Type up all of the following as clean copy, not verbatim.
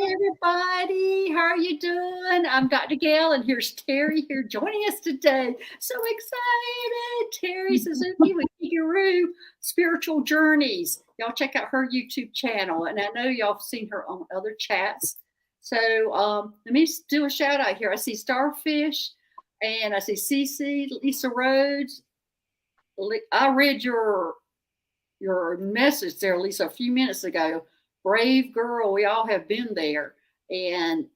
everybody. How are you doing? I'm Dr. Gail, and here's Terri here joining us today. So excited. Terri Suzuki with Guru Spiritual Journeys. Y'all check out her YouTube channel, and I know y'all have seen her on other chats. So let me do a shout out here. I see Starfish, and I see Cece, Lisa Rhodes. I read your message there, Lisa, a few minutes ago. Brave girl, we all have been there, and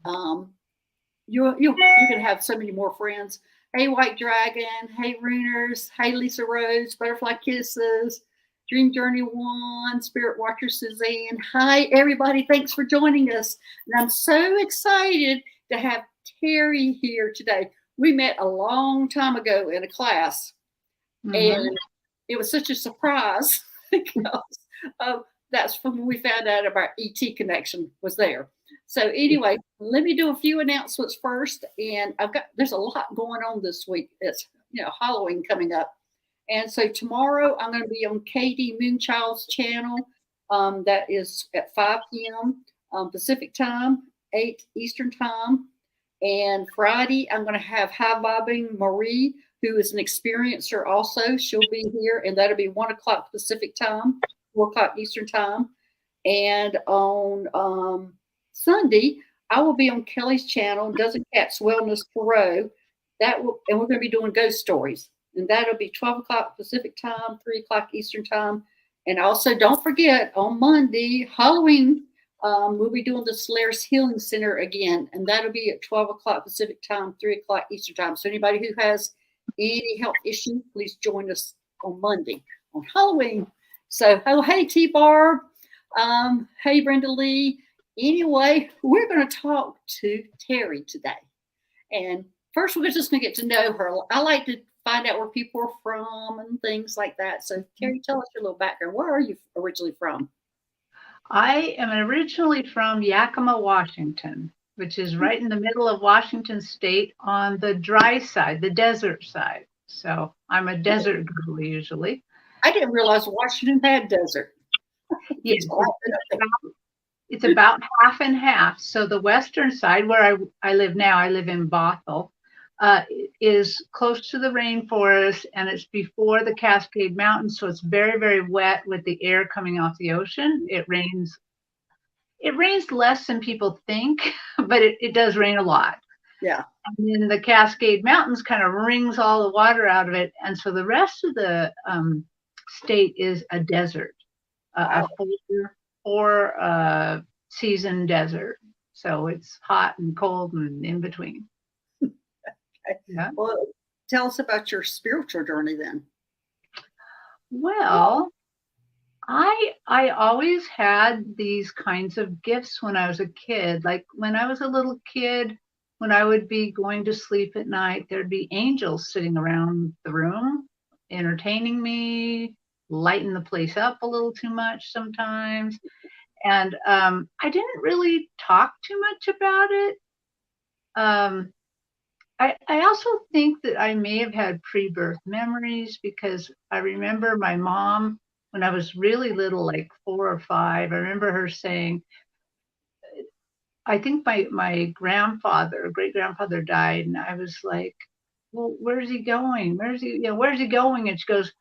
you can have so many more friends. Hey, White Dragon. Hey, Runers. Hey, Lisa Rose. Butterfly Kisses. Dream Journey One. Spirit Watcher Suzanne. Hi, everybody. Thanks for joining us, and I'm so excited to have Terri here today. We met a long time ago in a class, and it was such a surprise because that's from when we found out about ET connection was there. So anyway, let me do a few announcements first. And there's a lot going on this week. It's Halloween coming up. And so tomorrow I'm going to be on KD Moonchild's channel. That is at 5 p.m. Pacific time, 8 Eastern time. And Friday I'm going to have High Vibing Marie, who is an experiencer also. She'll be here, and that'll be 1 o'clock Pacific time, 4 o'clock Eastern time. And on Sunday, I will be on Kelly's channel, Dozen Cats Wellness Pro. And we're going to be doing ghost stories. And that'll be 12 o'clock Pacific time, 3 o'clock Eastern time. And also, don't forget, on Monday, Halloween, we'll be doing the Solaris Healing Center again. And that'll be at 12 o'clock Pacific time, 3 o'clock Eastern time. So anybody who has any health issue, please join us on Monday on Halloween. So, hey, T-Barb. Hey, Brenda Lee. Anyway, we're going to talk to Terri today. And first, we're just going to get to know her. I like to find out where people are from and things like that. So, Terri, tell us your little background. Where are you originally from? I am originally from Yakima, Washington, which is right in the middle of Washington State on the dry side, the desert side. So I'm a desert girl usually. I didn't realize Washington had desert. Yes, it's about half and half. So the western side, where I live now, I live in Bothell, is close to the rainforest, and it's before the Cascade Mountains. So it's very, very wet with the air coming off the ocean. It rains less than people think, but it does rain a lot. Yeah. And then the Cascade Mountains kind of wrings all the water out of it. And so the rest of the state is a desert, a four season desert. So it's hot and cold and in between. Okay. Yeah. Well, tell us about your spiritual journey then. Well, I always had these kinds of gifts when I was a kid. Like when I was a little kid, when I would be going to sleep at night, there'd be angels sitting around the room, entertaining me, lighting the place up a little too much sometimes. And I didn't really talk too much about it. I also think that I may have had pre-birth memories, because I remember my mom, when I was really little, like 4 or 5, I remember her saying, I think my grandfather, great-grandfather died, and I was like, well, where's he going? Where's he going? And she goes,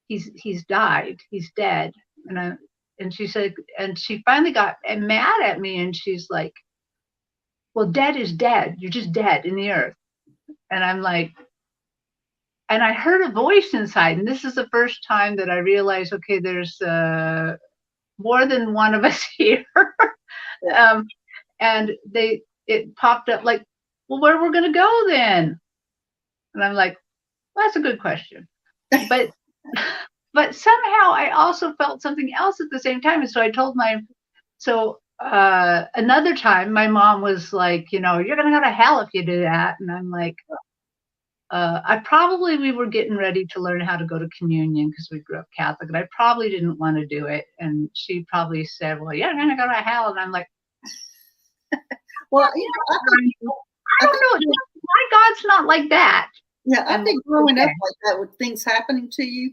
he's died. He's dead. And she said, and she finally got mad at me, and she's like, well, dead is dead. You're just dead in the earth. And I'm like, and I heard a voice inside, and this is the first time that I realized, okay, there's more than one of us here. And it popped up like, well, where we're going to go then? And I'm like, well, that's a good question. But somehow I also felt something else at the same time. And so I told another time my mom was like, you're going to go to hell if you do that. And I'm like, we were getting ready to learn how to go to communion because we grew up Catholic, and I probably didn't want to do it. And she probably said, well, you're going to go to hell. And I'm like, well, I don't know. My God's not like that. Yeah, I think growing up like that with things happening to you,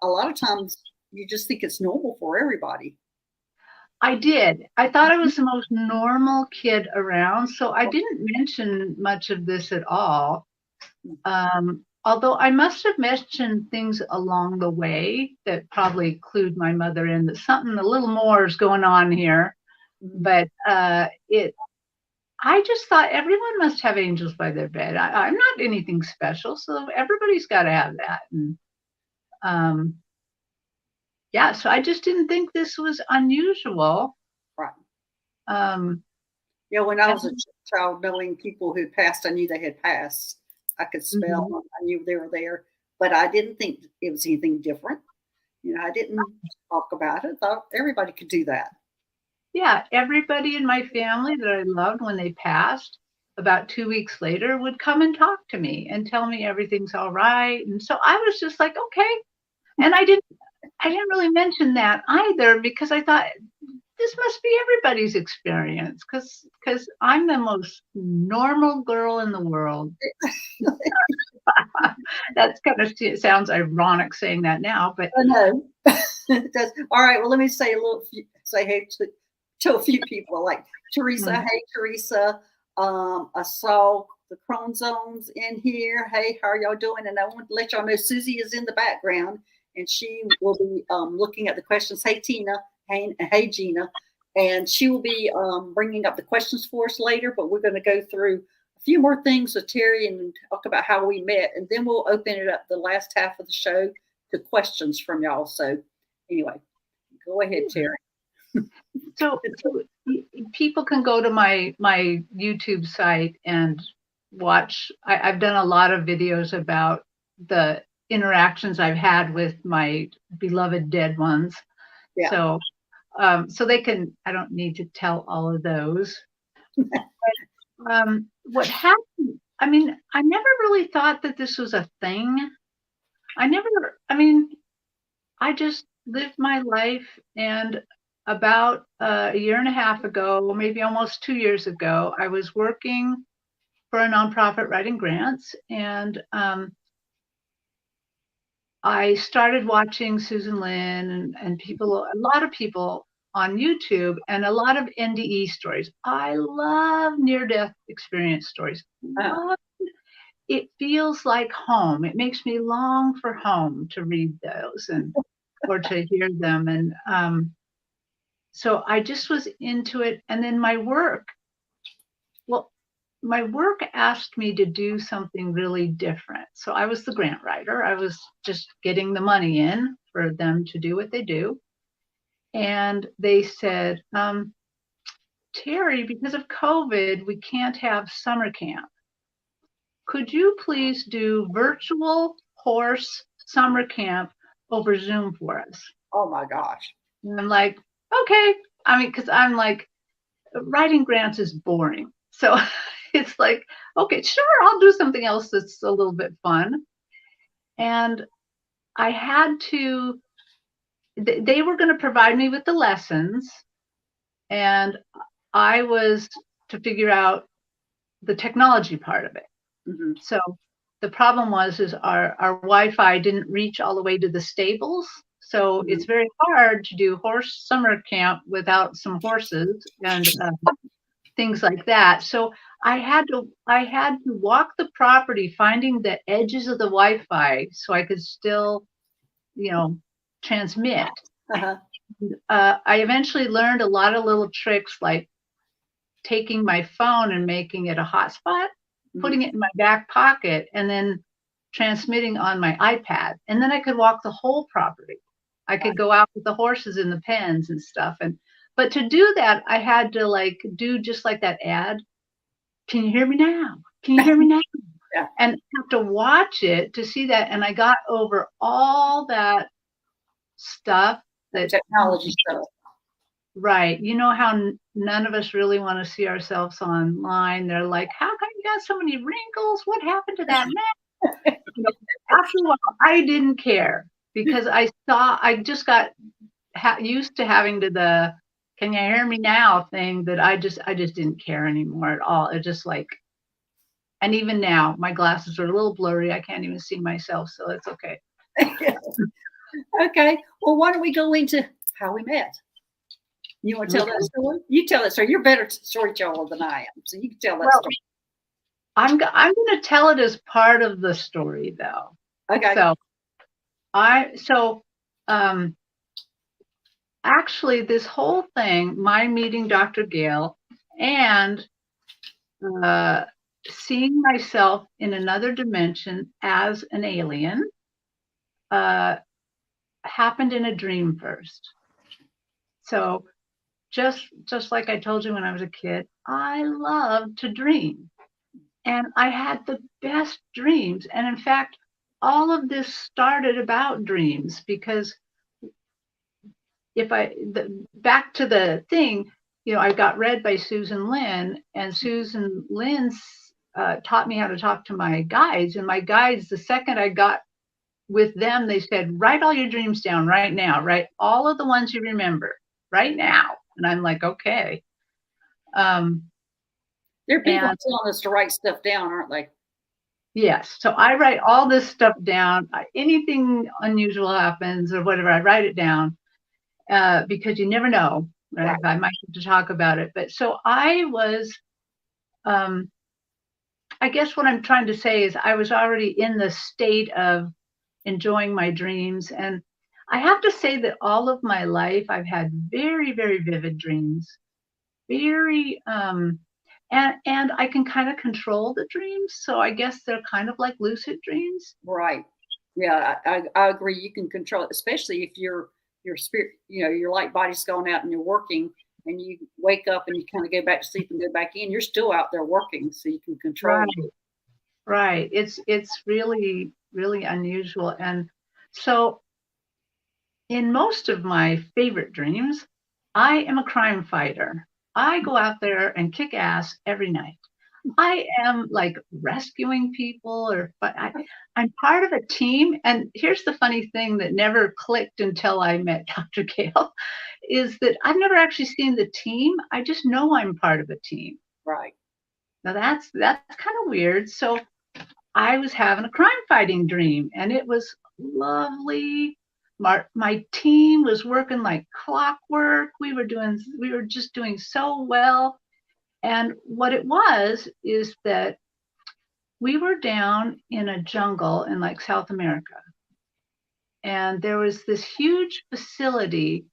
a lot of times you just think it's normal for everybody. I did. I thought I was the most normal kid around, so I didn't mention much of this at all. Although I must have mentioned things along the way that probably clued my mother in that something a little more is going on here. But I just thought everyone must have angels by their bed. I'm not anything special, so everybody's got to have that. And yeah, so I just didn't think this was unusual. Right. Yeah, when I was a child, knowing people who passed, I knew they had passed. I could smell them. I knew they were there, but I didn't think it was anything different. I didn't talk about it. I thought everybody could do that. Yeah, everybody in my family that I loved when they passed, about 2 weeks later, would come and talk to me and tell me everything's all right. And so I was just like, okay. And I didn't really mention that either because I thought this must be everybody's experience because I'm the most normal girl in the world. That's kind of sounds ironic saying that now, but I know. It does. All right. Well, let me say hey to a few people like Teresa. Hey, Teresa. I saw the chromosomes in here. Hey, how are y'all doing? And I want to let y'all know Susie is in the background and she will be looking at the questions. Hey, Tina. Hey, Gina. And she will be bringing up the questions for us later, but we're going to go through a few more things with Terri and talk about how we met. And then we'll open it up the last half of the show to questions from y'all. So anyway, go ahead, Terri. So people can go to my YouTube site and watch. I've done a lot of videos about the interactions I've had with my beloved dead ones. Yeah. So they can, I don't need to tell all of those. But, what happened, I mean, I never really thought that this was a thing. I just lived my life, and about a year and a half ago, maybe almost 2 years ago, I was working for a nonprofit writing grants, and I started watching Susan Lin and people, a lot of people on YouTube, and a lot of NDE stories. I love near-death experience stories. It feels like home. It makes me long for home to read those or to hear them. And so I just was into it. And then my work asked me to do something really different. So I was the grant writer. I was just getting the money in for them to do what they do. And they said, Terri, because of COVID, we can't have summer camp. Could you please do virtual horse summer camp over Zoom for us? Oh my gosh. And I'm like, okay. I mean, because I'm like, writing grants is boring. So it's like, okay, sure, I'll do something else that's a little bit fun. And I had to, they were going to provide me with the lessons, and I was to figure out the technology part of it. Mm-hmm. So the problem is our Wi-Fi didn't reach all the way to the stables. So it's very hard to do horse summer camp without some horses and things like that. So I had to walk the property, finding the edges of the Wi-Fi so I could still, transmit. Uh-huh. I eventually learned a lot of little tricks, like taking my phone and making it a hotspot, putting it in my back pocket, and then transmitting on my iPad. And then I could walk the whole property. I could go out with the horses in the pens and stuff. But to do that, I had to do just like that ad. Can you hear me now? Can you hear me now? Yeah. And have to watch it to see that. And I got over all that stuff. That technology stuff. Right. You know how none of us really want to see ourselves online. They're like, how come you got so many wrinkles? What happened to that man? After a while, I didn't care because I just got used to having the can you hear me now thing that I just didn't care anymore at all. It just and even now my glasses are a little blurry. I can't even see myself, so it's okay. Okay. Well, why don't we go into how we met? You want to tell that story? You tell that story. You're a better storyteller than I am, so you can tell that story. I'm going to tell it as part of the story, though. Okay. So actually, this whole thing, my meeting Dr. Gail and seeing myself in another dimension as an alien, happened in a dream first. So just like I told you when I was a kid, I love to dream. And I had the best dreams. And in fact, all of this started about dreams, because back to the thing, I got read by Susan Lynn, and Susan Lynn taught me how to talk to my guides. And my guides, the second I got with them, they said, write all your dreams down right now, write all of the ones you remember right now. And I'm like, okay. There are people telling us to write stuff down, aren't they? Yes. So I write all this stuff down. Anything unusual happens or whatever, I write it down, because you never know. Right? I might have to talk about it. But so I was, I guess what I'm trying to say is I was already in the state of enjoying my dreams. And I have to say that all of my life, I've had very, very vivid dreams. Very, and I can kind of control the dreams. So I guess they're kind of like lucid dreams. Right. Yeah, I agree. You can control it, especially if your spirit, your light body's going out and you're working, and you wake up and you kind of go back to sleep and go back in. You're still out there working, so you can control it. Right. It's really, really unusual. And so in most of my favorite dreams, I am a crime fighter. I go out there and kick ass every night. I am like rescuing people, but I'm part of a team. And here's the funny thing that never clicked until I met Dr. Gail, is that I've never actually seen the team. I just know I'm part of a team. Right. Now that's kind of weird. So I was having a crime fighting dream, and it was lovely. My team was working like clockwork. We were just doing so well. And what it was is that we were down in a jungle in like South America. And there was this huge facility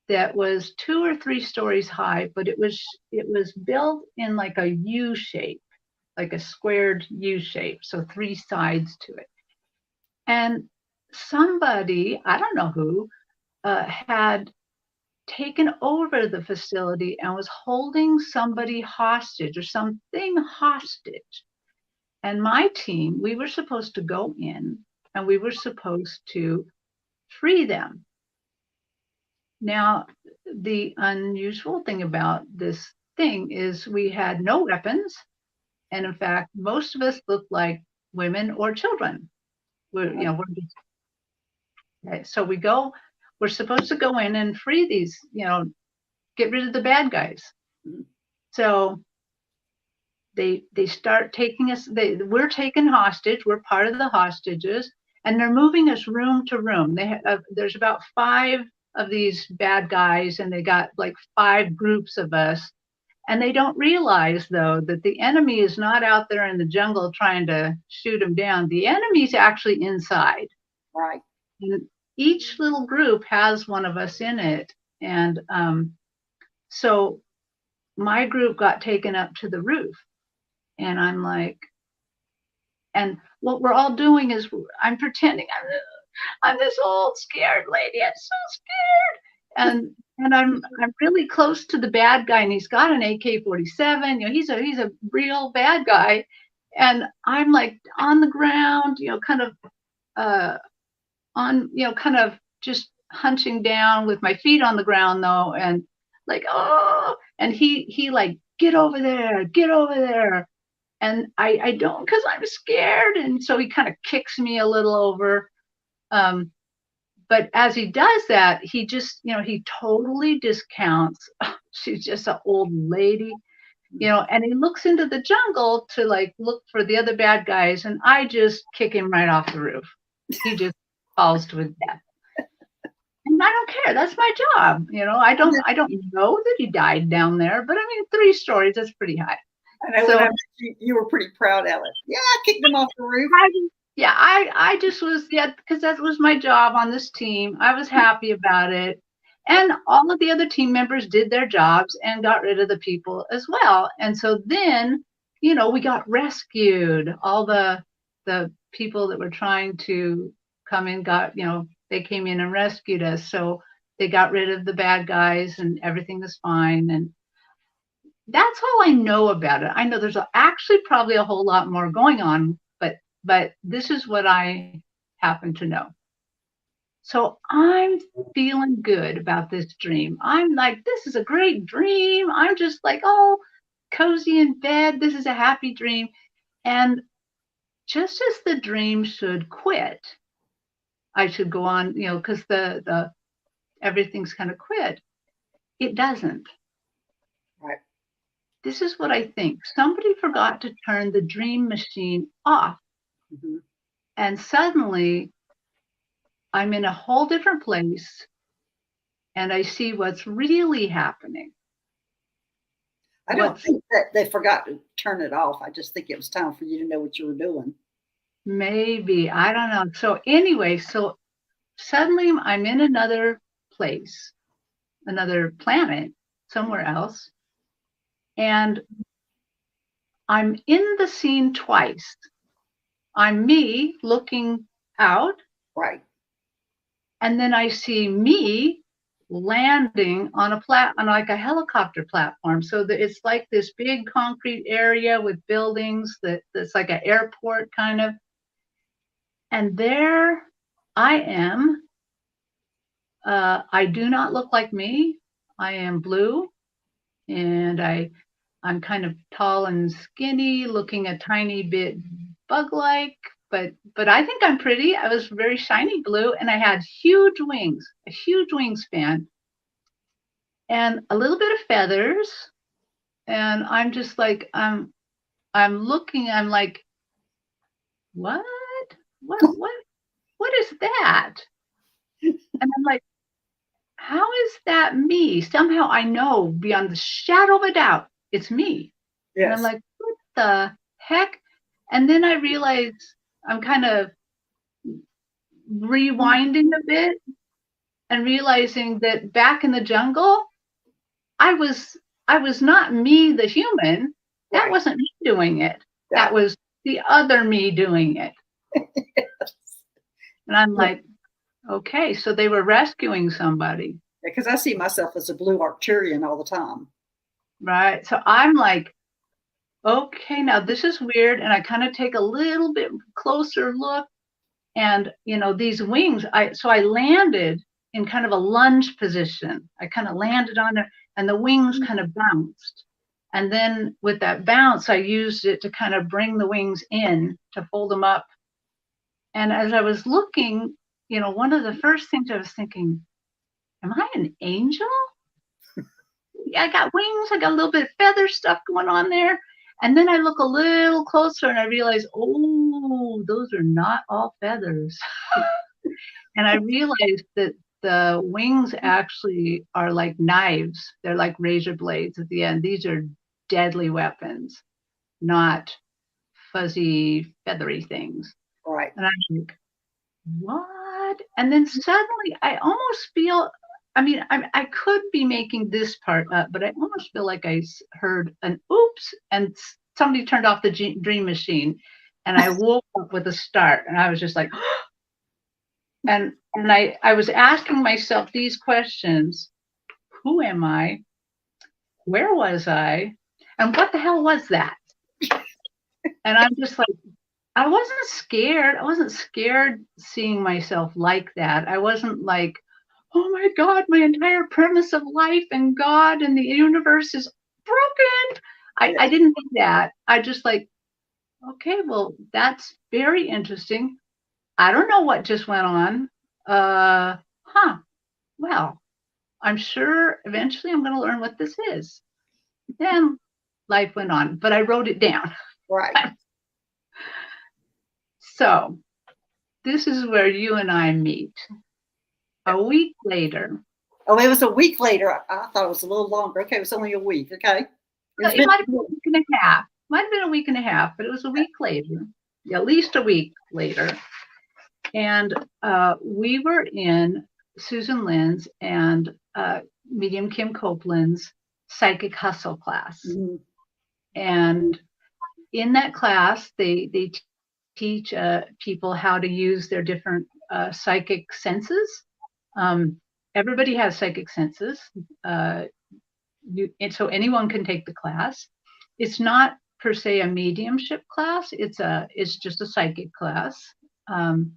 that was 2 or 3 stories high, but it was built in like a U shape, like a squared U shape. So 3 sides to it. And somebody, I don't know who, had taken over the facility and was holding somebody hostage or something hostage. And my team, we were supposed to go in and we were supposed to free them. Now, the unusual thing about this thing is we had no weapons. And in fact, most of us looked like women or children. So we're supposed to go in and free these, get rid of the bad guys. So they start taking us, we're taken hostage, we're part of the hostages, and they're moving us room to room. There's about 5 of these bad guys, and they got like 5 groups of us. And they don't realize, though, that the enemy is not out there in the jungle trying to shoot them down. The enemy's actually inside. Right. And each little group has one of us in it. And so my group got taken up to the roof. And I'm like, and what we're all doing is I'm pretending I'm this old scared lady. I'm so scared. And I'm really close to the bad guy, and he's got an AK-47. He's a real bad guy. And I'm like on the ground, kind of just hunching down with my feet on the ground though, and like, oh, and he like, get over there. And I don't, because I'm scared. And so he kind of kicks me a little over. But as he does that, he just, he totally discounts. She's just an old lady, and he looks into the jungle to like look for the other bad guys. And I just kick him right off the roof. He just falls to his death. And I don't care. That's my job. I don't know that he died down there, but I mean, 3 stories, that's pretty high. I know So when you were pretty proud of it. Yeah, I kicked him off the roof. I just was, because that was my job on this team. I was happy about it. And all of the other team members did their jobs and got rid of the people as well. And so then, we got rescued. All the people that were trying to come in they came in and rescued us. So they got rid of the bad guys and everything was fine. And that's all I know about it. I know there's actually probably a whole lot more going on, but this is what I happen to know. So I'm feeling good about this dream. I'm like, this is a great dream. I'm just like, oh, cozy in bed. This is a happy dream. And just as the dream should quit, I should go on, because the everything's kind of quit. It doesn't. Right. This is what I think. Somebody forgot to turn the dream machine off. Mm-hmm. And suddenly I'm in a whole different place and I see what's really happening. I don't think that they forgot to turn it off. I just think it was time for you to know what you were doing. Maybe. I don't know. So anyway, so suddenly I'm in another place, another planet, somewhere else. And I'm in the scene twice. I'm me looking out. Right. And then I see me landing on on like a helicopter platform. So that it's like this big concrete area with buildings that's like an airport kind of. And there I am. I do not look like me. I am blue and I'm kind of tall and skinny, looking a tiny bit bug-like, but I think I'm pretty. I was very shiny blue and I had huge wings, a huge wingspan, and a little bit of feathers. And I'm just like, I'm looking, I'm like, what? What is that? And I'm like, how is that me? Somehow I know beyond the shadow of a doubt, it's me. Yes. And I'm like, what the heck? And then I realize I'm kind of rewinding a bit and realizing that back in the jungle, I was not me, the human. That Right. wasn't me doing it. Yeah. That was the other me doing it. Yes. And I'm like, okay, so they were rescuing somebody. Because I see myself as a blue Arcturian all the time. Right. So I'm like, okay, now this is weird. And I kind of take a little bit closer look. And, these wings, so I landed in kind of a lunge position. I kind of landed on it and the wings kind of bounced. And then with that bounce, I used it to kind of bring the wings in to fold them up. And as I was looking, one of the first things I was thinking, am I an angel? I got wings, I got a little bit of feather stuff going on there. And then I look a little closer and I realize, oh, those are not all feathers. And I realized that the wings actually are like knives. They're like razor blades at the end. These are deadly weapons, not fuzzy, feathery things. Right. And I'm like, what? And then suddenly I almost feel, I could be making this part up, but I almost feel like I heard an oops and somebody turned off the dream machine and I woke up with a start and I was just like, and I was asking myself these questions. Who am I? Where was I? And what the hell was that? And I'm just like, I wasn't scared. I wasn't scared seeing myself like that. I wasn't like, oh my God, my entire premise of life and God and the universe is broken. I didn't think that. I just like, okay, well, that's very interesting. I don't know what just went on. Well, I'm sure eventually I'm going to learn what this is. Then life went on, but I wrote it down. Right. So this is where you and I meet. A week later. Oh, it was a week later. I thought it was a little longer. Okay, it was only a week. Okay. It might have been a week and a half. Might have been a week and a half, but it was a week later. At least a week later. And we were in Susan Lynn's and Medium Kim Copeland's Psychic Hustle class. Mm-hmm. And in that class, they teach people how to use their different psychic senses. Everybody has psychic senses. And so anyone can take the class. It's not per se a mediumship class. It's just a psychic class. And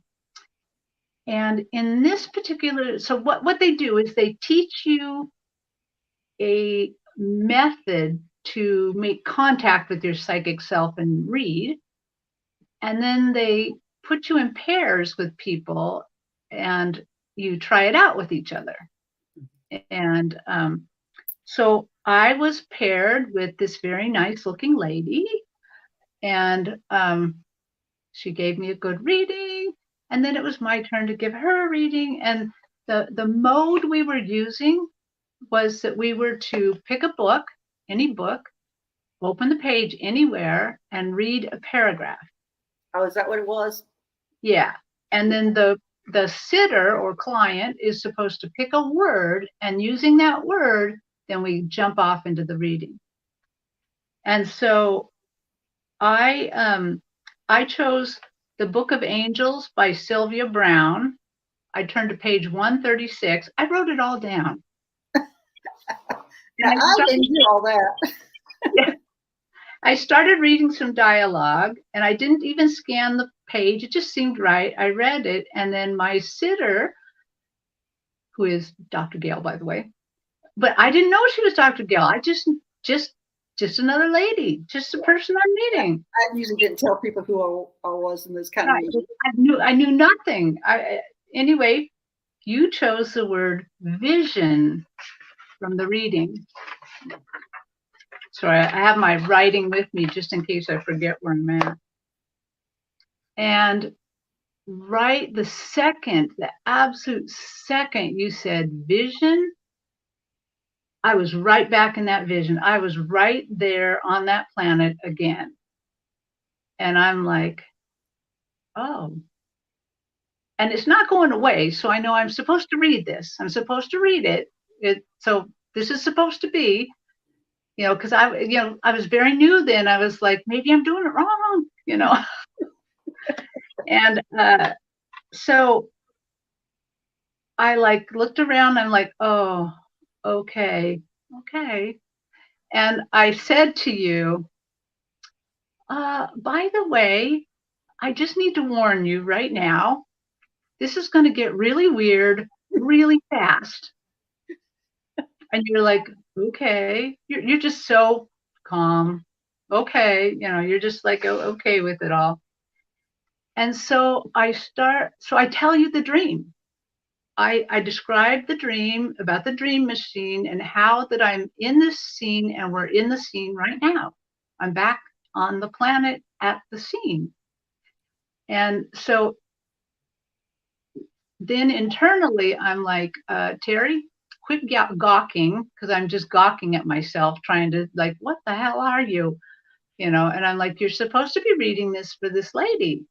in this particular, so what they do is they teach you a method to make contact with your psychic self and read. And then they put you in pairs with people and you try it out with each other. And so I was paired with this very nice looking lady, and she gave me a good reading. And then it was my turn to give her a reading. And the mode we were using was that we were to pick a book, any book, open the page anywhere, and read a paragraph. Oh, is that what it was? Yeah. And then the sitter or client is supposed to pick a word, and using that word, then we jump off into the reading. And so I chose The Book of Angels by Sylvia Brown. I turned to page 136. I wrote it all down. And I didn't do all that. Yeah. I started reading some dialogue, and I didn't even scan the page. It just seemed right. I read it, and then my sitter, who is Dr. Gail, by the way, but I didn't know she was Dr. Gail. I just another lady, just a person I'm meeting. I usually didn't tell people who I was in this kind of meeting. I knew nothing. Anyway, you chose the word vision from the reading. So I have my writing with me just in case I forget where I'm at. And right the absolute second you said vision, I was right back in that vision. I was right there on that planet again. And I'm like, oh. And it's not going away. So I know I'm supposed to read this. I'm supposed to read it. So this is supposed to be, because I was very new then. I was like, maybe I'm doing it wrong, And so I looked around. I'm like, oh, okay. And I said to you, by the way, I just need to warn you right now, this is going to get really weird really fast. And you're like, okay, you're just so calm. Okay. You're just like, oh, okay with it all. And so I tell you the dream. I described the dream about the dream machine and how that I'm in this scene, and we're in the scene right now. I'm back on the planet at the scene. And so then internally, I'm like, Terri, quit gawking, because I'm just gawking at myself, trying to what the hell are you? And I'm like, you're supposed to be reading this for this lady.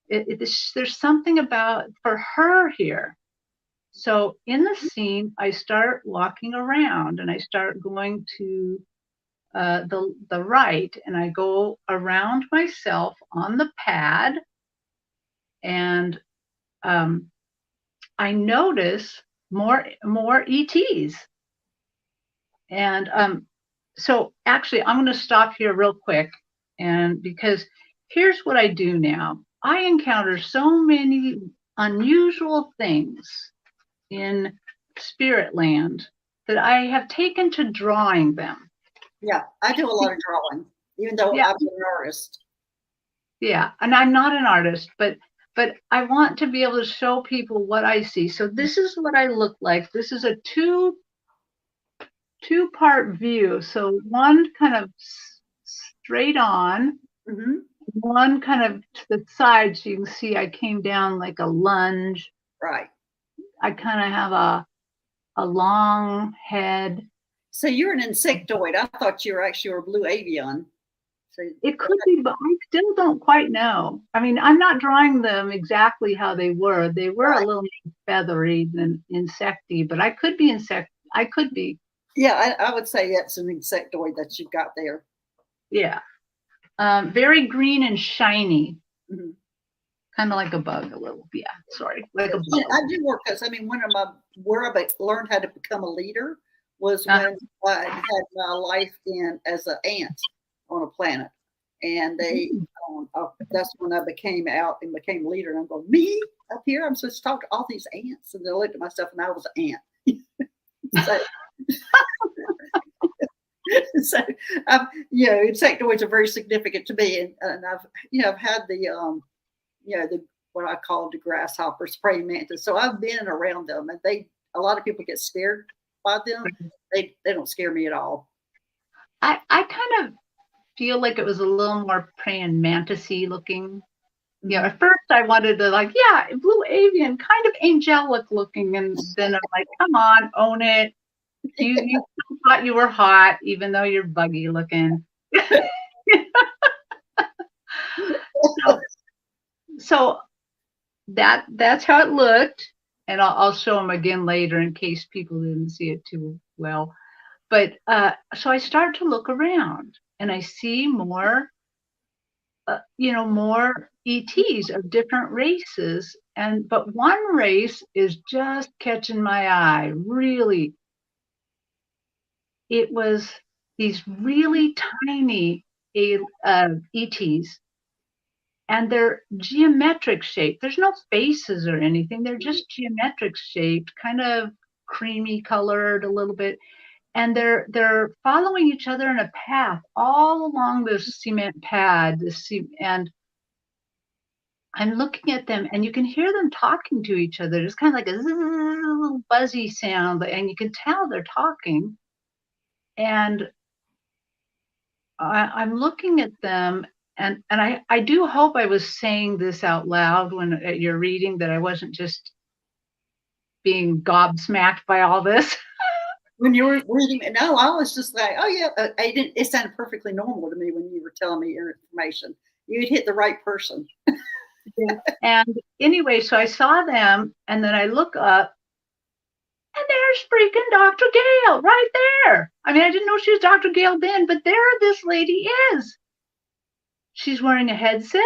There's something for her here. So in the scene, I start walking around, and I start going to the right, and I go around myself on the pad, and I notice more ETs. And so actually, I'm going to stop here real quick, and because here's what I do now. I encounter so many unusual things in spirit land that I have taken to drawing them. Yeah, I do a lot of drawing, even though I'm an artist. Yeah, and I'm not an artist, but I want to be able to show people what I see. So this is what I look like. This is a two-part view. So one kind of straight on, one kind of to the side, so you can see I came down like a lunge. Right. I kind of have a long head. So you're an insectoid. I thought you were actually a blue avian. So It could be, but I still don't quite know. I mean, I'm not drawing them exactly how they were. They were a little more feathery than insecty, but I could be I could be. Yeah, I would say it's an insectoid that you've got there. Yeah. Very green and shiny. Mm-hmm. Kind of like a bug a little. Yeah, sorry. Like a bug. I do work because, I mean, where I learned how to become a leader was when I had my life as an ant on a planet. And that's when I became out and became a leader. And I'm going, me up here? I'm supposed to talk to all these ants. And they looked at myself and I was an ant. So, so insectoids are very significant to me. And I've had the what I call the grasshoppers, praying mantis. So I've been around them, and a lot of people get scared by them. They don't scare me at all. I kind of feel like it was a little more praying mantis-y looking. Yeah, at first I wanted to blue avian, kind of angelic looking, and then I'm like, come on, own it. You thought you were hot, even though you're buggy looking. So that's how it looked, and I'll show them again later in case people didn't see it too well. But so I start to look around, and I see more, more ETs of different races, but one race is just catching my eye. Really, it was these really tiny ETs. And they're geometric shaped. There's no faces or anything. They're just geometric shaped, kind of creamy colored a little bit. And they're following each other in a path all along this cement pad. And I'm looking at them, and you can hear them talking to each other. It's kind of like a little buzzy sound, and you can tell they're talking. And I'm looking at them. And I do hope I was saying this out loud when you're reading, that I wasn't just being gobsmacked by all this. When you were reading it, no, I was just like, oh yeah, it sounded perfectly normal to me when you were telling me your information. You'd hit the right person. And anyway, so I saw them, and then I look up, and there's freaking Dr. Gail right there. I mean, I didn't know she was Dr. Gail then, but there this lady is. She's wearing a headset.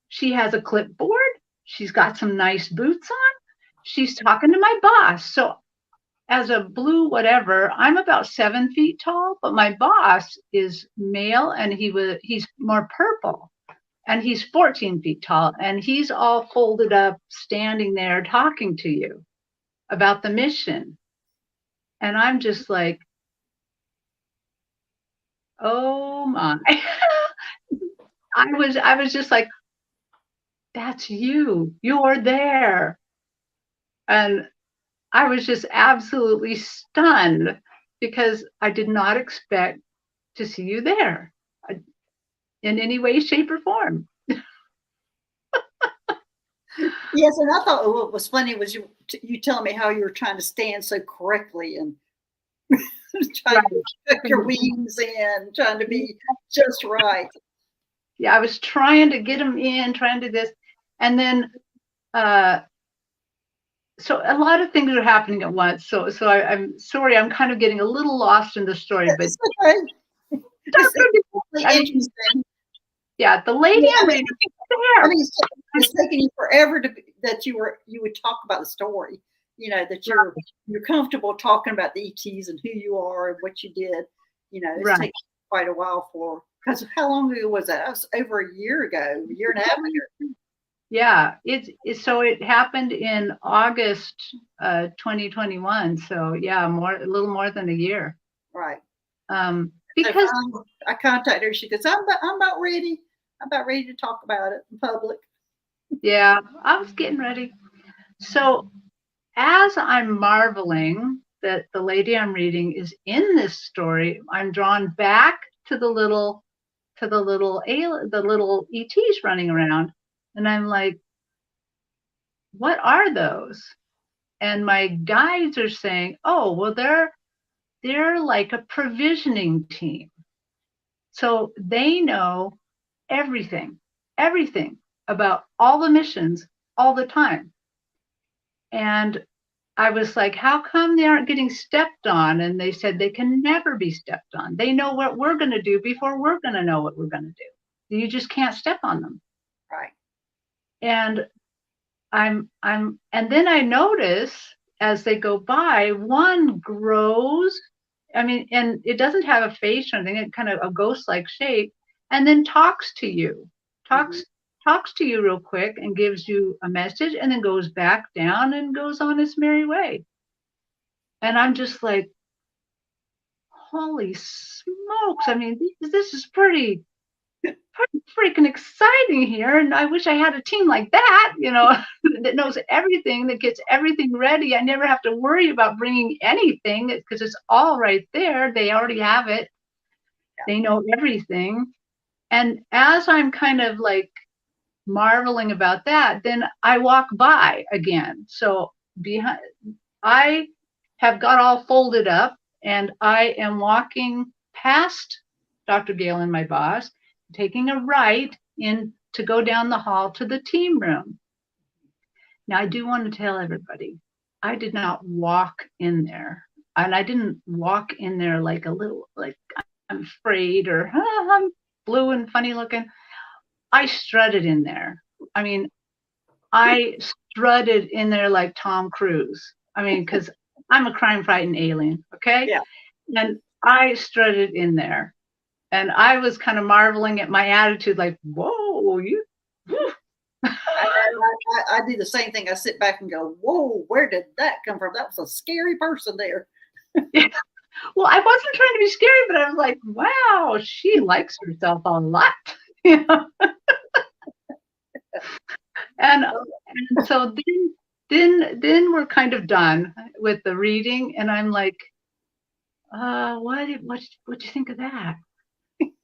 She has a clipboard. She's got some nice boots on. She's talking to my boss. So as a blue whatever, I'm about 7 feet tall, but my boss is male, and he's more purple, and he's 14 feet tall, and he's all folded up, standing there talking to you about the mission. And I'm just like, oh my. I was just like, that's you. You're there. And I was just absolutely stunned, because I did not expect to see you there in any way, shape, or form. Yes, and I thought what was funny was you telling me how you were trying to stand so correctly and trying to tuck your wings in, trying to be just right. Yeah, I was trying to get them in, trying to do this. And then, so a lot of things are happening at once. So I'm sorry, I'm kind of getting a little lost in the story, but okay. Interesting. Yeah, the lady I'm reading there. I mean, it's taking you forever that you would talk about the story. That you're comfortable talking about the ETs and who you are and what you did. It's taken quite a while because how long ago was that? That was over a year ago, a year and a half ago. Yeah, so it happened in August 2021. So yeah, a little more than a year. Right. Because so I contacted her. She goes, I'm about ready. I'm about ready to talk about it in public. Yeah, I was getting ready. So as I'm marveling that the lady I'm reading is in this story, I'm drawn back to the little ETs running around, and I'm like, what are those? And my guides are saying, oh, well, they're like a provisioning team. So they know everything about all the missions all the time. And I was like, how come they aren't getting stepped on? And they said they can never be stepped on. They know what we're going to do before we're going to know what we're going to do. You just can't step on them. Right. And and then I notice as they go by, one grows. I mean, and it doesn't have a face or anything, it kind of a ghost-like shape, and then talks to you, talks to you real quick and gives you a message, and then goes back down and goes on its merry way. And I'm just like, holy smokes. I mean, this is pretty freaking exciting here. And I wish I had a team like that, that knows everything, that gets everything ready. I never have to worry about bringing anything because it's all right there. They already have it. They know everything. And as I'm kind of like marveling about that, then I walk by again. So I have got all folded up and I am walking past Dr. Gail and my boss, taking a right in to go down the hall to the team room. Now, I do want to tell everybody, I did not walk in there. And I didn't walk in there like a little, like I'm afraid or I'm blue and funny looking. I strutted in there. I mean, I strutted in there like Tom Cruise. I mean, because I'm a crime-fighting alien, okay? Yeah. And I strutted in there. And I was kind of marveling at my attitude, like, whoa, you. I do the same thing. I sit back and go, whoa, where did that come from? That was a scary person there. Yeah. Well, I wasn't trying to be scary, but I was like, wow, she likes herself a lot. And so then we're kind of done with the reading, and I'm like, what do you think of that?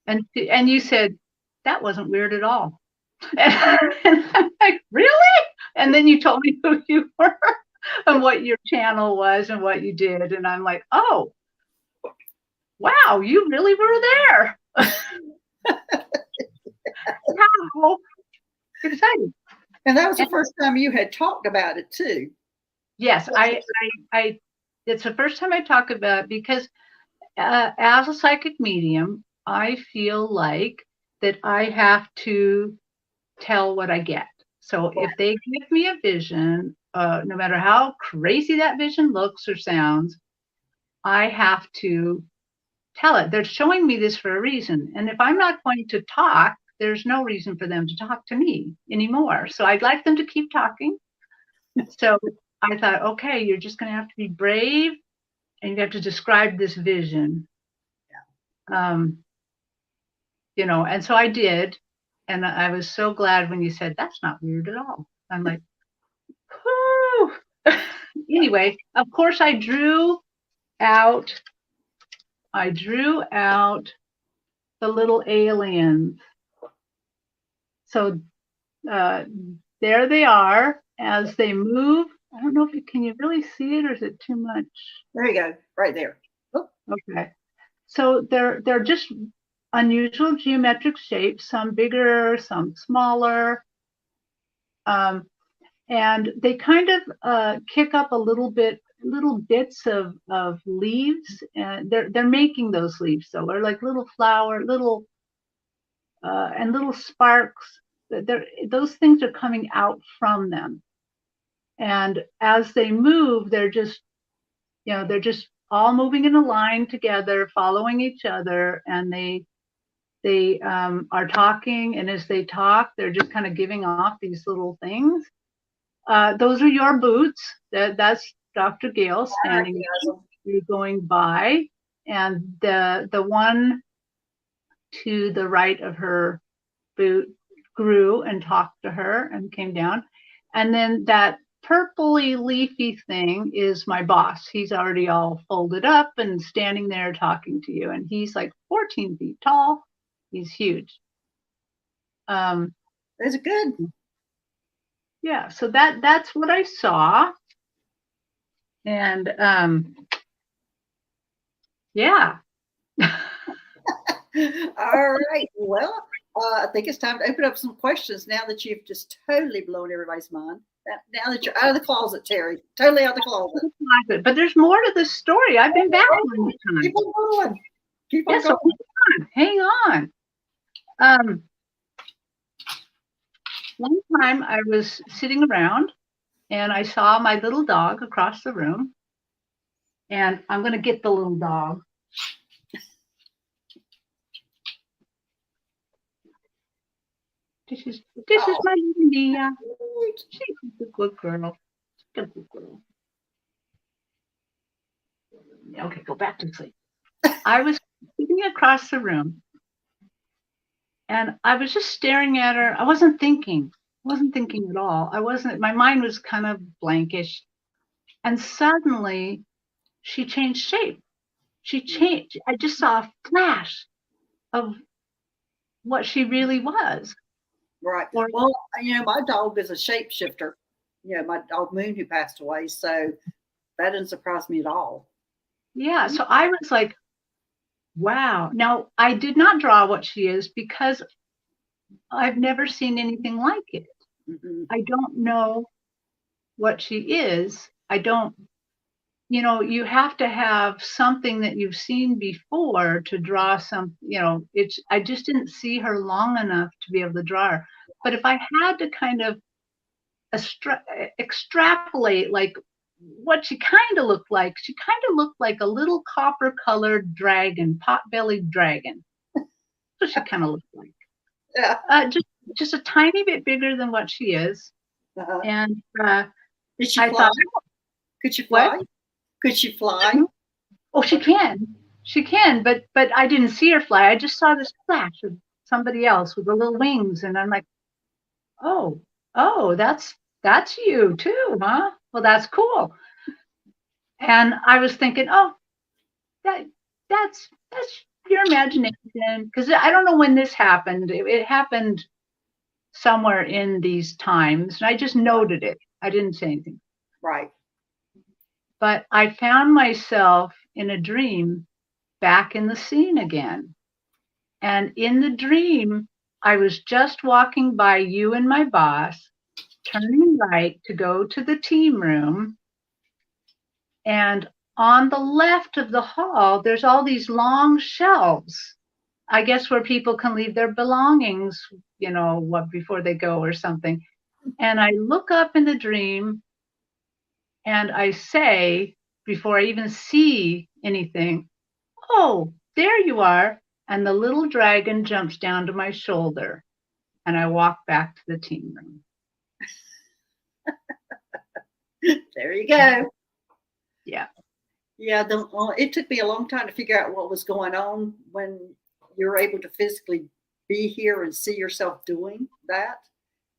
And you said that wasn't weird at all. And I'm like, really? And then you told me who you were and what your channel was and what you did, and I'm like, oh, wow, you really were there. How exciting. And that was the first time you had talked about it too. Yes, I it's the first time I talk about it because as a psychic medium, I feel like that I have to tell what I get. So if they give me a vision, no matter how crazy that vision looks or sounds, I have to tell it. They're showing me this for a reason. And if I'm not going to talk, there's no reason for them to talk to me anymore. So I'd like them to keep talking. So I thought, okay, you're just going to have to be brave and you have to describe this vision. And so I did. And I was so glad when you said, that's not weird at all. I'm like, whoo. Anyway, of course, I drew out the little aliens. So there they are as they move. I don't know can you really see it or is it too much? There you go, right there. Oh. Okay. So they're just unusual geometric shapes, some bigger, some smaller. And they kind of kick up a little bits of leaves, and they're making those leaves. So they're like little flower, and little sparks. Those things are coming out from them. And as they move, they're just all moving in a line together, following each other, and they are talking. And as they talk, they're just kind of giving off these little things. Those are your boots. That's Dr. Gail standing there, going by, and the one to the right of her boot grew and talked to her and came down. And then that purpley leafy thing is my boss. He's already all folded up and standing there talking to you. And he's like 14 feet tall. He's huge. That's good. Yeah, so that's what I saw. And yeah. All right. Well, I think it's time to open up some questions now that you've just totally blown everybody's mind. Now that you're out of the closet, Terri, totally out of the closet. But there's more to this story. I've been back one time. Keep on going. Keep on Yeah, going. so hang on. One time I was sitting around and I saw my little dog across the room. And I'm going to get the little dog. This is my little Mia. She's a good girl. She's a good girl. Okay, go back to sleep. I was sitting across the room and I was just staring at her. I wasn't thinking at all. My mind was kind of blankish. And suddenly she changed shape. I just saw a flash of what she really was. Right. Well, my dog is a shapeshifter. My dog Moon, who passed away. So that didn't surprise me at all. Yeah. So I was like, wow. Now, I did not draw what she is because I've never seen anything like it. Mm-hmm. I don't know what she is. I don't, you have to have something that you've seen before to draw some, I just didn't see her long enough to be able to draw her. But if I had to kind of extrapolate like what she kind of looked like a little copper colored dragon, pot-bellied dragon. That's what she kind of looked like. Yeah. Just a tiny bit bigger than what she is. Uh-huh. And did she fly? Could she fly? What? Could she fly? Oh, she can, but I didn't see her fly. I just saw this flash of somebody else with the little wings, and I'm like, oh, that's you too, huh? Well, that's cool. And I was thinking, oh, that's your imagination, because I don't know when this happened. It happened somewhere in these times, and I just noted it. I didn't say anything. Right. But I found myself in a dream back in the scene again. And in the dream, I was just walking by you and my boss, turning right to go to the team room. And on the left of the hall, there's all these long shelves, I guess, where people can leave their belongings, before they go or something. And I look up in the dream and I say, before I even see anything, oh, there you are. And the little dragon jumps down to my shoulder. And I walk back to the team room. There you go. Yeah. Yeah. It took me a long time to figure out what was going on when you're able to physically be here and see yourself doing that.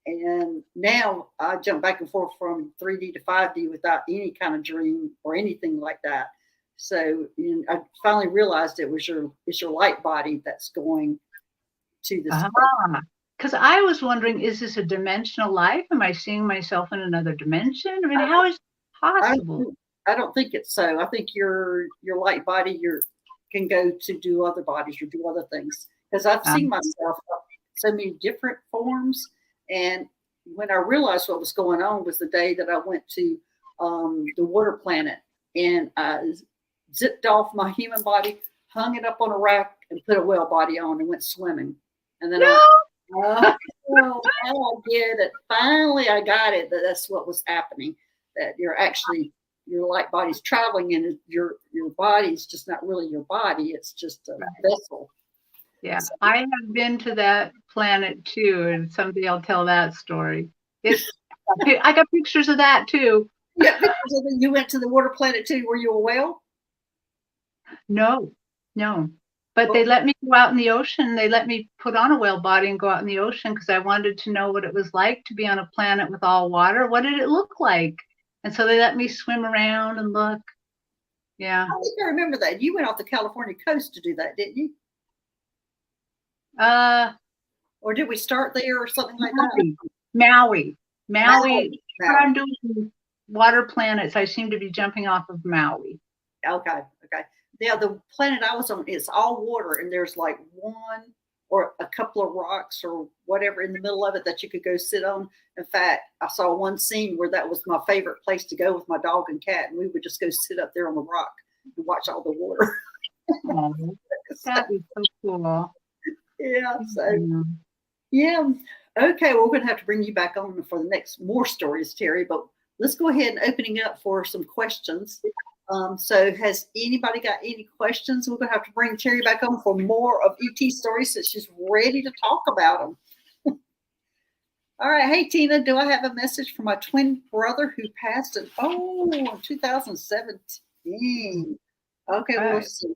And now I jump back and forth from 3D to 5D without any kind of dream or anything like that. So I finally realized it's your light body that's going to this. Because I was wondering, is this a dimensional life? Am I seeing myself in another dimension? I mean, how is it possible? I don't think it's so. I think your light body can go to do other bodies or do other things. Because I've seen myself so many different forms. And when I realized what was going on was the day that I went to the water planet, and I zipped off my human body, hung it up on a rack, and put a whale body on and went swimming. And then I get it. Finally, I got it. That's what was happening. That your light body's traveling, and your body's just not really your body. It's just a vessel. Yeah, so, I have been to that planet too, and someday I'll tell that story. I got pictures of that too. You went to the water planet too. Were you a whale? No. But they let me go out in the ocean. They let me put on a whale body and go out in the ocean because I wanted to know what it was like to be on a planet with all water. What did it look like? And so they let me swim around and look. Yeah. I think I remember that. You went off the California coast to do that, didn't you? Or did we start there or something like that? Maui. What I'm doing water planets. I seem to be jumping off of Maui. Okay. Yeah, the planet I was on, it's all water, and there's like one or a couple of rocks or whatever in the middle of it that you could go sit on. In fact, I saw one scene where that was my favorite place to go with my dog and cat, and we would just go sit up there on the rock and watch all the water. Oh, that is so cool. Yeah. So yeah. Okay. Well, we're going to have to bring you back on for the next more stories, Terri. But let's go ahead and opening up for some questions. So has anybody got any questions? We're going to have to bring Terri back on for more of ET stories since she's ready to talk about them. All right. Hey, Tina, do I have a message for my twin brother who passed in 2017? Okay, Right. we'll see.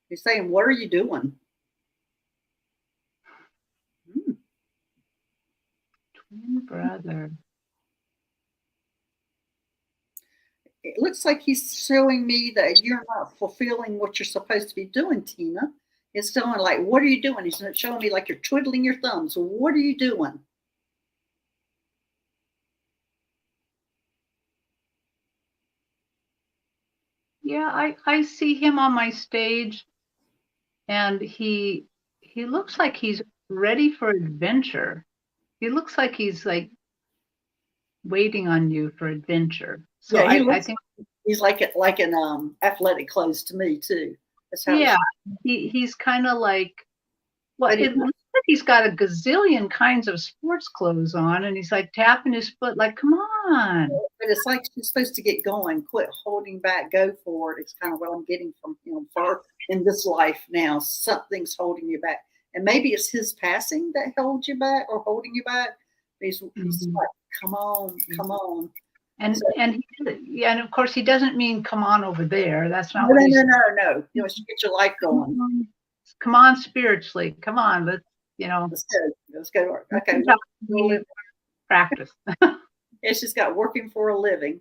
You're saying, what are you doing? Twin brother. It looks like he's showing me that you're not fulfilling what you're supposed to be doing, Tina. It's showing like, what are you doing? He's not showing me like you're twiddling your thumbs. What are you doing? Yeah, I see him on my stage, and he looks like he's ready for adventure. He looks like he's like waiting on you for adventure. So Yeah, I think he's like in athletic clothes to me too. That's how. yeah, he's kind of like, well, But it looks like he's got a gazillion kinds of sports clothes on, and he's like tapping his foot, like, come on. But it's like you're supposed to get going, quit holding back, go for it. It's kind of what I'm getting from him for in this life now. Something's holding you back. And maybe it's his passing that holds you back or holding you back. He's like, come on, come on. And So, and of course he doesn't mean come on over there. That's not no. what he's You know, get your life going. Come on spiritually. Come on, let's Let's go to work. Okay. Practice. It's just got working for a living.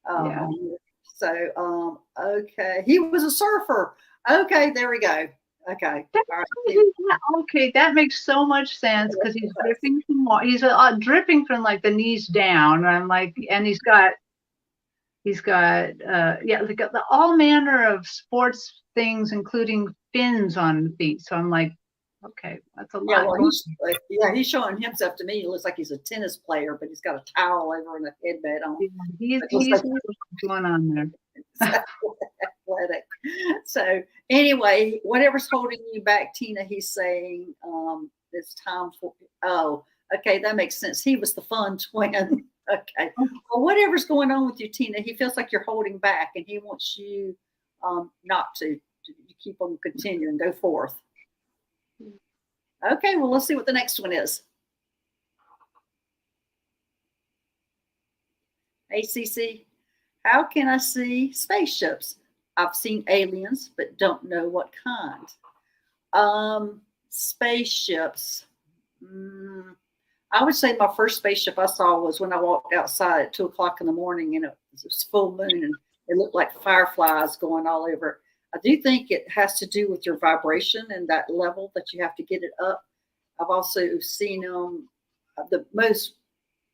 Yeah. So okay. He was a surfer. Okay, there we go. Okay. All right. Okay, that makes so much sense because he's dripping from water. He's dripping from like the knees down. And I'm like, and he's got all manner of sports things, including fins on the feet. So I'm like, okay, that's a lot. He's showing himself to me. He looks like he's a tennis player, but he's got a towel over and a headband on. Yeah, he's like, what's going on there? Athletic. So anyway, whatever's holding you back, Tina, he's saying it's time for. Oh, okay, that makes sense. He was the fun twin. Okay. Well, whatever's going on with you, Tina, he feels like you're holding back, and he wants you not to keep on continuing, go forth. Okay, well, let's see what the next one is. ACC, how can I see spaceships? I've seen aliens, but don't know what kind. Spaceships. I would say my first spaceship I saw was when I walked outside at 2:00 in the morning, and it was full moon, and it looked like fireflies going all over it. I do think it has to do with your vibration and that level that you have to get it up. I've also seen them. The most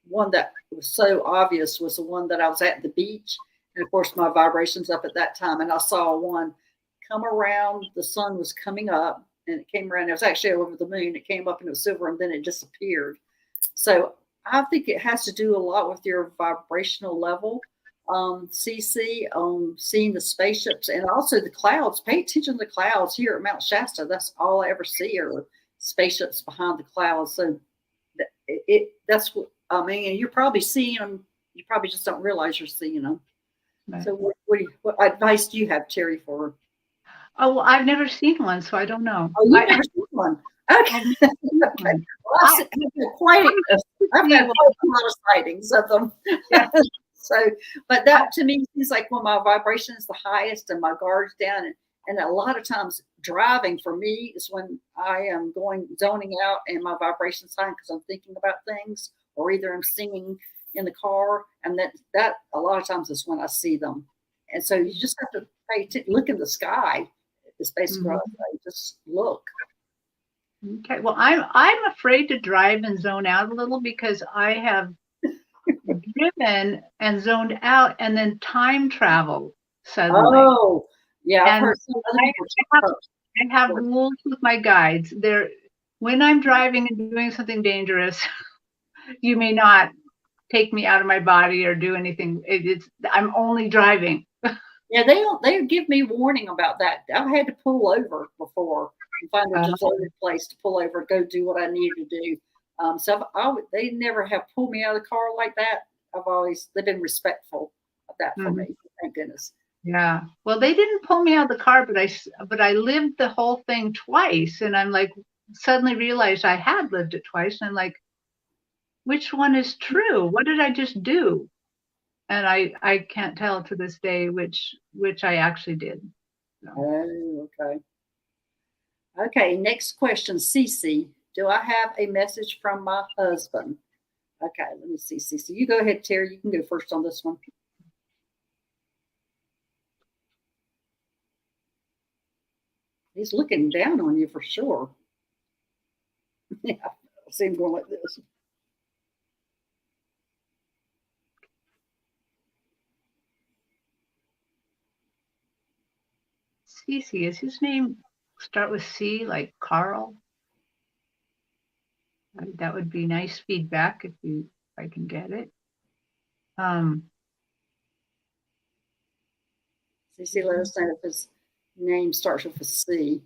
one that was so obvious was the one that I was at the beach. And of course, my vibration's up at that time. And I saw one come around. The sun was coming up, and it came around. It was actually over the moon. It came up and it was silver, and then it disappeared. So I think it has to do a lot with your vibrational level. CC on seeing the spaceships and also the clouds. Pay attention to the clouds here at Mount Shasta. That's all I ever see are spaceships behind the clouds. So that's what I mean. And you're probably seeing them. You probably just don't realize you're seeing them. Right. So what advice do you have, Terri, for her? Oh, well, I've never seen one, so I don't know. Oh, you've never seen one? Okay. Okay. Well, I've had a lot of sightings of them. Yeah. So, but that to me seems like when my vibration is the highest and my guard's down, and a lot of times driving for me is when I am zoning out and my vibration's high because I'm thinking about things, or either I'm singing in the car, and that a lot of times is when I see them. And so you just have to look in the sky. It's basically what I say. Just look. Okay. Well, I'm afraid to drive and zone out a little because I have driven and zoned out and then time travel suddenly. Oh, yeah. I've And heard so other people I have rules with my guides. When I'm driving and doing something dangerous, you may not take me out of my body or do anything. I'm only driving. Yeah, they give me warning about that. I've had to pull over before and find a deserted place to pull over, go do what I needed to do. So they never have pulled me out of the car like that. They've been respectful of that for me. Thank goodness. Yeah. Well, they didn't pull me out of the car, but I lived the whole thing twice, and I'm like, suddenly realized I had lived it twice, and I'm like, which one is true? What did I just do? And I can't tell to this day which I actually did. So. Oh, okay. Okay, next question, Cece. Do I have a message from my husband? Okay, let me see, Cece. You go ahead, Terry. You can go first on this one. He's looking down on you for sure. Yeah, I see him going like this. Cece, is his name start with C, like Carl? That would be nice feedback if I can get it. Cece, let us know if his name starts with a C.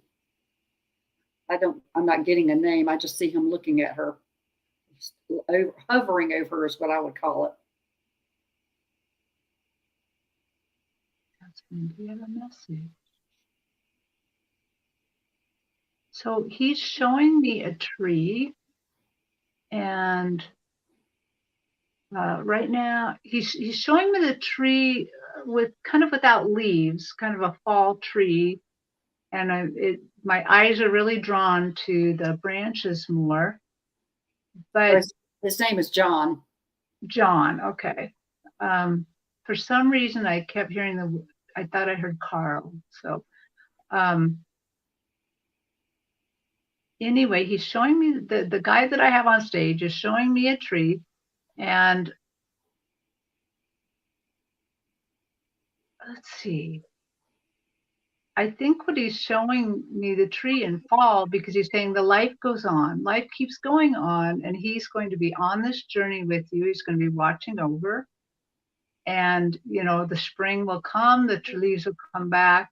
I'm not getting a name. I just see him looking at her. Hovering over her is what I would call it. Do you have a message? So he's showing me a tree, and right now he's showing me the tree with kind of without leaves, kind of a fall tree, and my eyes are really drawn to the branches more. But his name is John. John, okay. For some reason, I kept hearing I thought I heard Carl. So anyway, he's showing me the guy that I have on stage is showing me a tree, and let's see. I think what he's showing me the tree in fall because he's saying the life goes on, life keeps going on, and he's going to be on this journey with you. He's going to be watching over, and the spring will come, the leaves will come back,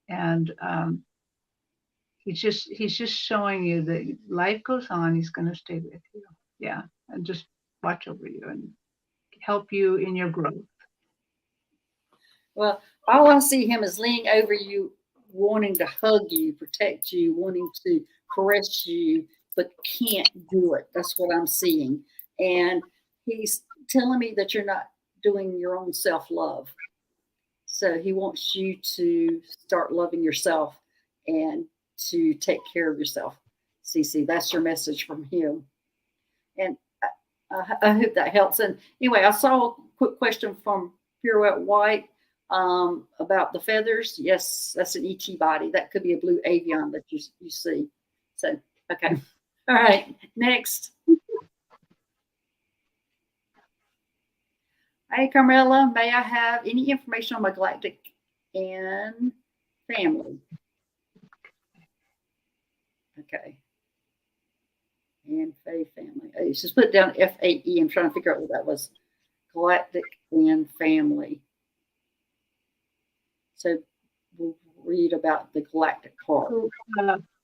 and he's just showing you that life goes on. He's going to stay with you, yeah, and just watch over you and help you in your growth. Well, all I see him is leaning over you, wanting to hug you, protect you, wanting to caress you, but can't do it. That's what I'm seeing. And he's telling me that you're not doing your own self-love. So he wants you to start loving yourself and to take care of yourself. Cece, that's your message from him. And I hope that helps. And anyway, I saw a quick question from Pirouette White about the feathers. Yes, that's an ET body. That could be a blue avian that you see. So, okay. All right, next. Hey, Carmela, may I have any information on my galactic and family? Okay. And Faye family. It's just put down FAE. I'm trying to figure out what that was. Galactic and family. So we'll read about the galactic part.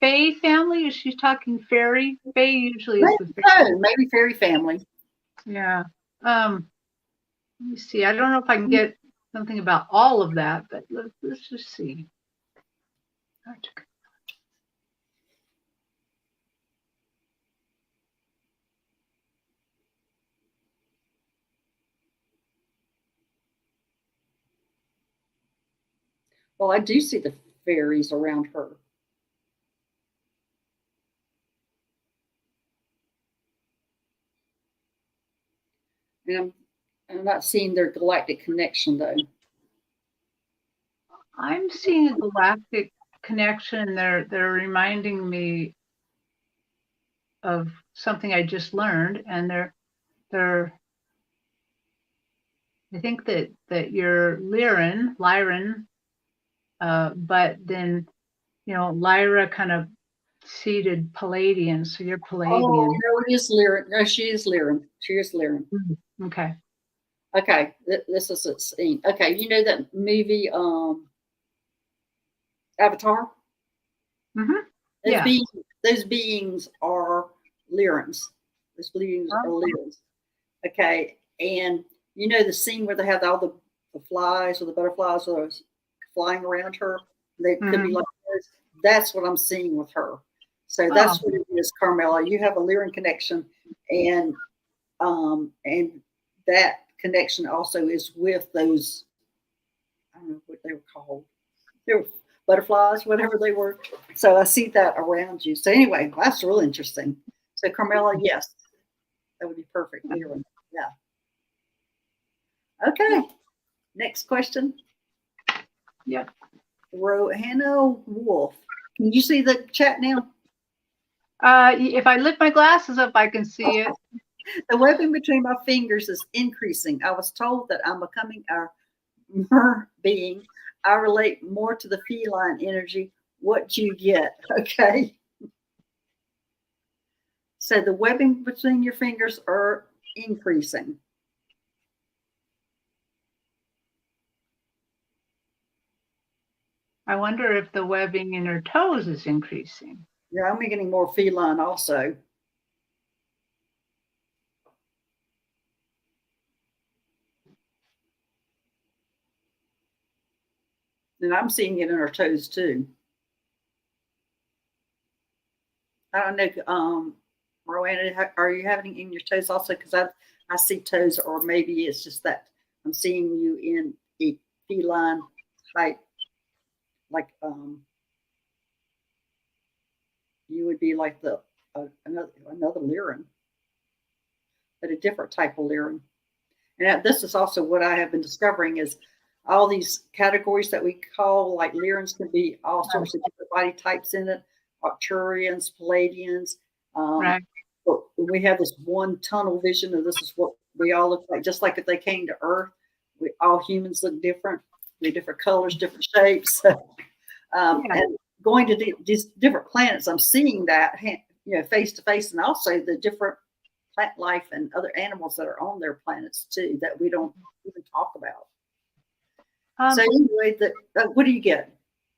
Faye family? Is she talking fairy? Faye usually is the fairy. Oh, maybe fairy family. Yeah. Let me see. I don't know if I can get something about all of that, but let's just see. Well, I do see the fairies around her. And I'm not seeing their galactic connection, though. I'm seeing a galactic connection. They're reminding me of something I just learned, and they're I think that you're Lyran, but then Lyra kind of seeded Palladian, so you're Palladian. Oh no, it is Lyran. No, she is Lyran. She is Lyran. Okay. Okay, this is a scene. Okay, you know that movie Avatar? Yeah. Those beings are Lyrans. Those beings are Lyrans. Okay, and you know the scene where they have all the flies or the butterflies or flying around her? They could be like this. That's what I'm seeing with her. So that's what it is, Carmela. You have a Lyran connection, and that connection also is with those, I don't know what they were called. They were butterflies, whatever they were. So I see that around you. So anyway, that's really interesting. So Carmela, yes, that would be perfect. Lyran. Yeah. Okay. Next question. Yep. Rohanna Wolf. Can you see the chat now? If I lift my glasses up, I can see it. The webbing between my fingers is increasing. I was told that I'm becoming a mer being. I relate more to the feline energy. What do you get? Okay. So the webbing between your fingers are increasing. I wonder if the webbing in her toes is increasing. Yeah, I'm getting more feline also. And I'm seeing it in her toes too. I don't know, Roanna, are you having it in your toes also? Because I see toes, or maybe it's just that I'm seeing you in a feline type, like you would be like the another Lyran, but a different type of Lyran. And this is also what I have been discovering is all these categories that we call like Lyrans can be all sorts of different body types in it, Arcturians, Palladians. Right. But we have this one tunnel vision of this is what we all look like, just like if they came to Earth. All humans look different. We're different colors, different shapes. And going to these different planets, I'm seeing that face to face, and also the different plant life and other animals that are on their planets too that we don't even talk about. So anyway, what do you get?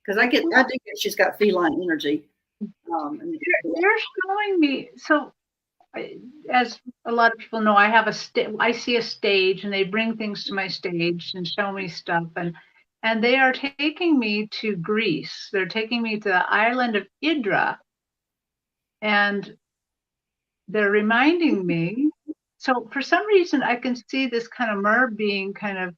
Because I do get she's got feline energy. They're showing me. So, as a lot of people know, I see a stage, and they bring things to my stage and show me stuff, and they are taking me to Greece. They're taking me to the island of Hydra, and they're reminding me. So for some reason, I can see this kind of mer being kind of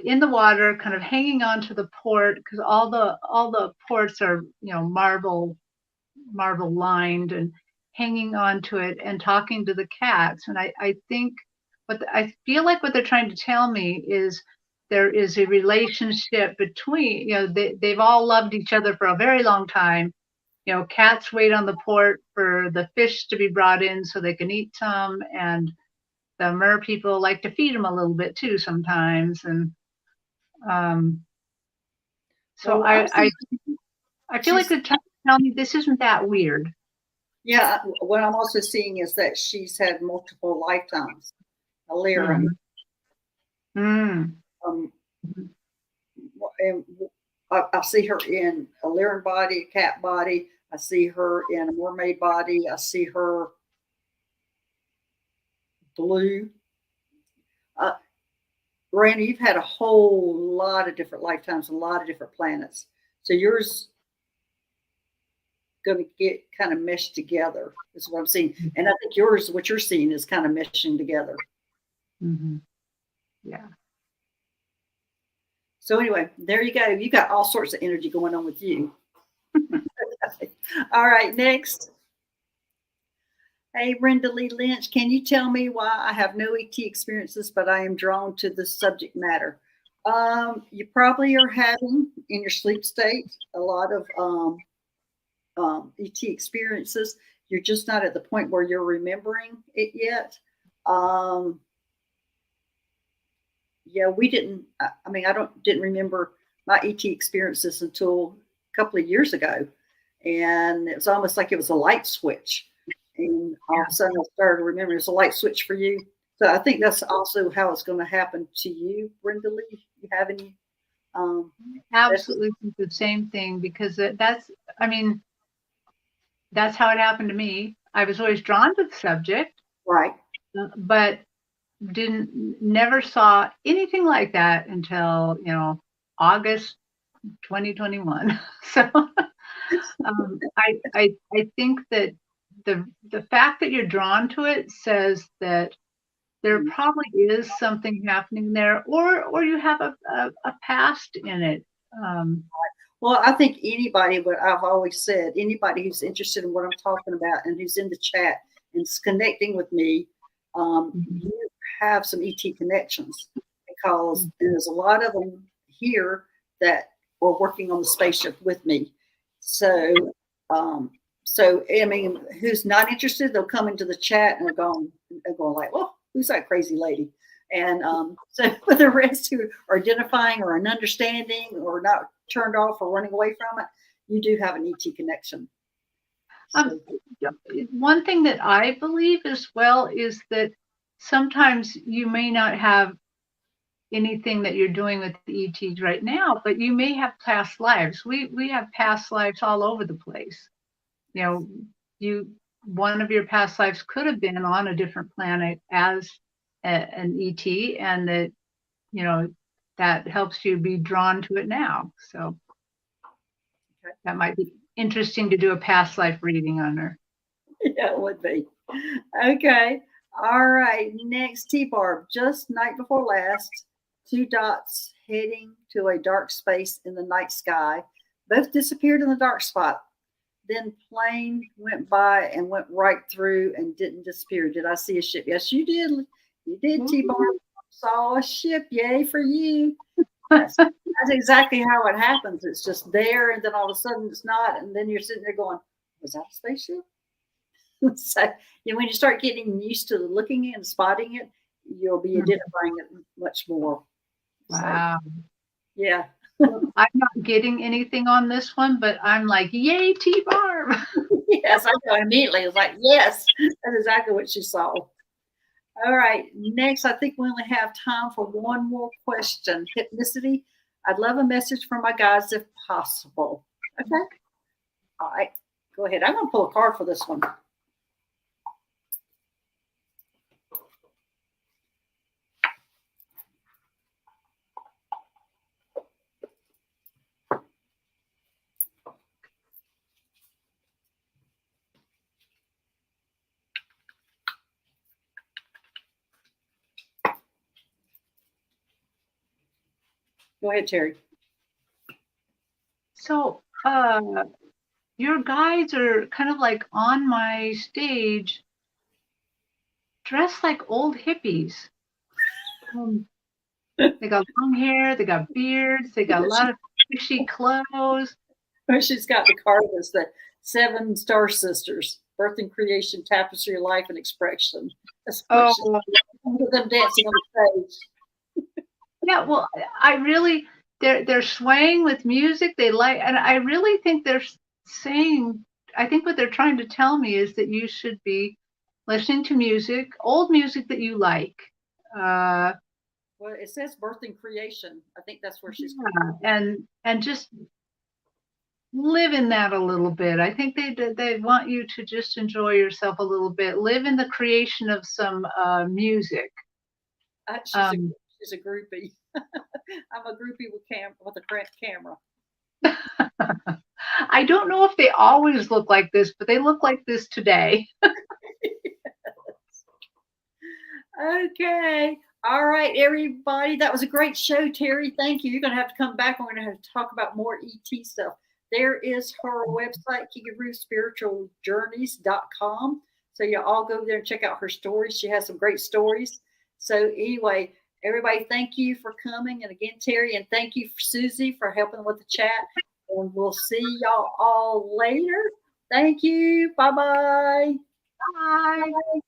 in the water, kind of hanging onto the port, because all the ports are marble lined, and hanging onto it and talking to the cats. And I think I feel like what they're trying to tell me is there is a relationship between, they've all loved each other for a very long time. Cats wait on the port for the fish to be brought in so they can eat some, and the mer people like to feed them a little bit too sometimes. And so I feel like they're trying to tell me this isn't that weird. Yeah, what I'm also seeing is that she's had multiple lifetimes. A Lyran. And I see her in a Lyran body, a cat body. I see her in a mermaid body. I see her blue. Randy, you've had a whole lot of different lifetimes, a lot of different planets. So yours going to get kind of meshed together is what I'm seeing. And I think yours, what you're seeing is kind of meshing together. Yeah. So anyway, there you go. You got all sorts of energy going on with you. All right, next. Hey, Brenda Lee Lynch, can you tell me why I have no ET experiences, but I am drawn to the subject matter? You probably are having in your sleep state a lot of ET experiences. You're just not at the point where you're remembering it yet. Yeah, we didn't. I mean, didn't remember my ET experiences until a couple of years ago, and it was almost like it was a light switch. And all of a sudden, I started remembering it's a light switch for you. So I think that's also how it's going to happen to you, Brenda Lee. You have any? Absolutely the same thing, because that's how it happened to me. I was always drawn to the subject, right? But never saw anything like that until August 2021. So I think that the fact that you're drawn to it says that there probably is something happening there, or you have a past in it. Well, I think anybody, what I've always said, anybody who's interested in what I'm talking about and who's in the chat and is connecting with me, you have some ET connections, because there's a lot of them here that were working on the spaceship with me. So, I mean, who's not interested, they'll come into the chat and they're going like, well, who's that crazy lady? And so for the rest who are identifying or an understanding or not turned off or running away from it, you do have an ET connection. So. One thing that I believe as well is that sometimes you may not have anything that you're doing with the ETs right now, but you may have past lives. We have past lives all over the place. One of your past lives could have been on a different planet as an ET, and that helps you be drawn to it now. So that might be interesting to do a past life reading on her. Yeah, it would be. Okay. All right. Next, T-Barb. Just night before last, 2 dots heading to a dark space in the night sky. Both disappeared in the dark spot. Then plane went by and went right through and didn't disappear. Did I see a ship? Yes, you did. You did, T-Barb. Saw a ship. Yay for you. That's exactly how it happens. It's just there, and then all of a sudden it's not, and then you're sitting there going, was that a spaceship? So when you start getting used to looking and spotting it, you'll be identifying it much more. Wow. So, yeah. I'm not getting anything on this one, but I'm like, yay, T-Barb. Yes, I know immediately. It's like, yes, that's exactly what she saw. All right. Next, I think we only have time for one more question. Hypnicity. I'd love a message from my guides if possible. Okay. All right. Go ahead. I'm going to pull a card for this one. Go ahead, Terri. So, your guides are kind of like on my stage, dressed like old hippies. They got long hair, they got beards, they got a lot of fishy clothes. She's got the card as the 7 Star Sisters, Birth and Creation, Tapestry, Life, and Expression. Oh, them dancing on the stage. Yeah, well, they're swaying with music. And I really think they're saying, I think what they're trying to tell me is that you should be listening to music, old music that you like. Well, it says Birth and Creation. I think that's where she's going. And just live in that a little bit. I think they want you to just enjoy yourself a little bit. Live in the creation of some music. She's a groupie. I'm a groupie with a camera. I don't know if they always look like this, but they look like this today. Okay. All right, everybody. That was a great show, Terri. Thank you. You're going to have to come back. We're going to have to talk about more ET stuff. There is her website, KikiRuSpiritualJourneys.com. So you all go there and check out her stories. She has some great stories. So anyway, everybody, thank you for coming. And again, Terri, and thank you for Susie for helping with the chat. And we'll see y'all all later. Thank you. Bye-bye. Bye. Bye.